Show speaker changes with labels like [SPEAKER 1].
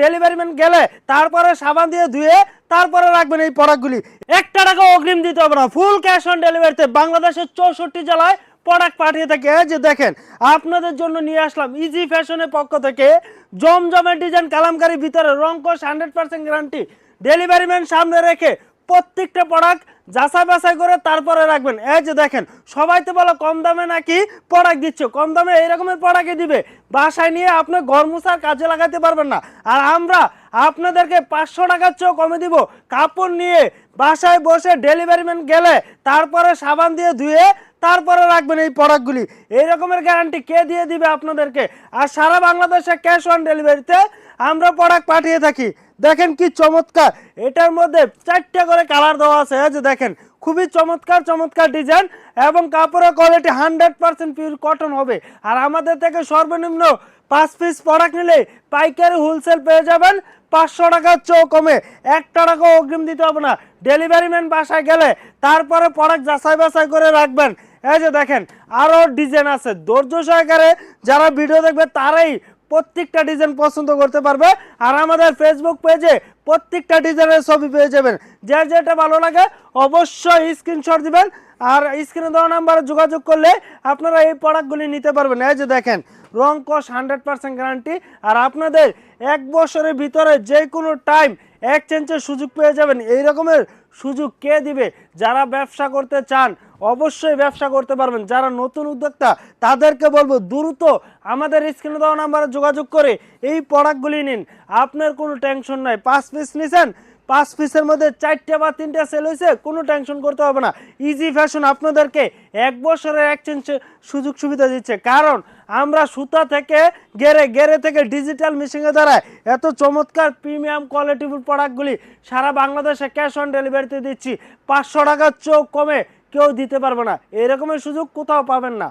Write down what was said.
[SPEAKER 1] Delivery man গেলে তারপরে সাবান দিয়ে ধুয়ে তারপরে রাখবেন এই প্রোডাক্টগুলি। 1 টাকা অগ্রিম দিতে হবে না, ফুল ক্যাশ অন ডেলিভারিতে বাংলাদেশের 64 জেলায় প্রোডাক্ট পাঠিয়ে থাকে। এই যে দেখেন, আপনাদের জন্য নিয়ে আসলাম ইজি ফ্যাশনের পক্ষ থেকে জমজমের ডিজাইন কালামকারী ভিতরে রংকশ 100% গ্যারান্টি। ডেলিভারি ম্যান সামনে রেখে প্রত্যেকটা প্রোডাক্ট যাচাই বাছাই করে তারপরে রাখবেন। এই যে দেখেন, সবাই তো বলো কম দামে নাকি প্রোডাক্ট দিচ্ছে, কম দামে এই রকমের প্রোডাক্টই দিবে, বাসায় নিয়ে আপনি ঘর মোছার কাজে লাগাতে পারবেন না। আর আমরা আপনাদেরকে 500 টাকার চেয়েও কমে দিব। কাপড় নিয়ে বাসায় বসে ডেলিভারি ম্যান গেলে তারপরে সাবান দিয়ে ধুয়ে তারপরে রাখবেন এই প্রোডাক্টগুলি। এই রকমের গ্যারান্টি কে দিয়ে দিবে আপনাদেরকে? আর সারা বাংলাদেশে ক্যাশ অন ডেলিভারিতে আমরা প্রোডাক্ট পাঠিয়ে থাকি। দেখেন কি চমৎকার, এটার মধ্যে 4টা করে কালার দেওয়া আছে। এই যে দেখেন, খুবই চমৎকার চমৎকার ডিজাইন এবং কাপড়ের কোয়ালিটি 100% পিওর কটন হবে। আর আমাদের থেকে সর্বনিম্ন 5 পিস প্রোডাক্ট নিলে পাইকারি হোলসেল পেয়ে যাবেন 500 টাকার চেয়েও কমে। 1 টাকাও অগ্রিম দিতে হবে না। ডেলিভারি ম্যান বাসায় গেলে তারপরে প্রোডাক্ট যাচাই বাছাই করে রাখবেন। এই যে দেখেন, আরও ডিজাইন আছে। ধৈর্য সহকারে যারা ভিডিও দেখবে তারাই প্রত্যেকটা ডিজাইন পছন্দ করতে পারবে। আর আমাদের ফেসবুক পেজে প্রত্যেকটা ডিজাইনের ছবি পেয়ে যাবেন। যে যেটা ভালো লাগে অবশ্যই স্ক্রিনশট দিবেন, আর স্ক্রিনে দেওয়া নাম্বারে যোগাযোগ করলে আপনারা এই প্রোডাক্টগুলি নিতে পারবেন। এই যে দেখেন, রং কস 100% গ্যারান্টি। আর আপনাদের 1 বছরের ভিতরে যে কোনো টাইম এক্সচেঞ্জের সুযোগ পেয়ে যাবেন। এই রকমের সুযোগ কে দিবে? যারা ব্যবসা করতে চান অবশ্যই ব্যবসা করতে পারবেন। যারা নতুন উদ্যোক্তা তাদেরকে বলবো দ্রুত আমাদের স্ক্রিনে দেওয়া নাম্বারে যোগাযোগ করে এই প্রোডাক্টগুলি নিন। আপনার কোনো টেনশন নাই। 5 পিস নিছেন, 5 পিসের মধ্যে 4টা বা 3টা সেল হয়েছে, কোনো টেনশন করতে হবে না। ইজি ফ্যাশন আপনাদেরকে 1 বছরের এক্সচেঞ্জ সুযোগ সুবিধা দিচ্ছে, কারণ আমরা সুতা থেকে গেরে থেকে ডিজিটাল মেশিনের দ্বারা এত চমৎকার প্রিমিয়াম কোয়ালিটিফুল প্রোডাক্টগুলি সারা বাংলাদেশে ক্যাশ অন ডেলিভারিতে দিচ্ছি। 500 টাকার চেয়েও কমে কেউ দিতে পারবে না। এরকমের সুযোগ কোথাও পাবেন না।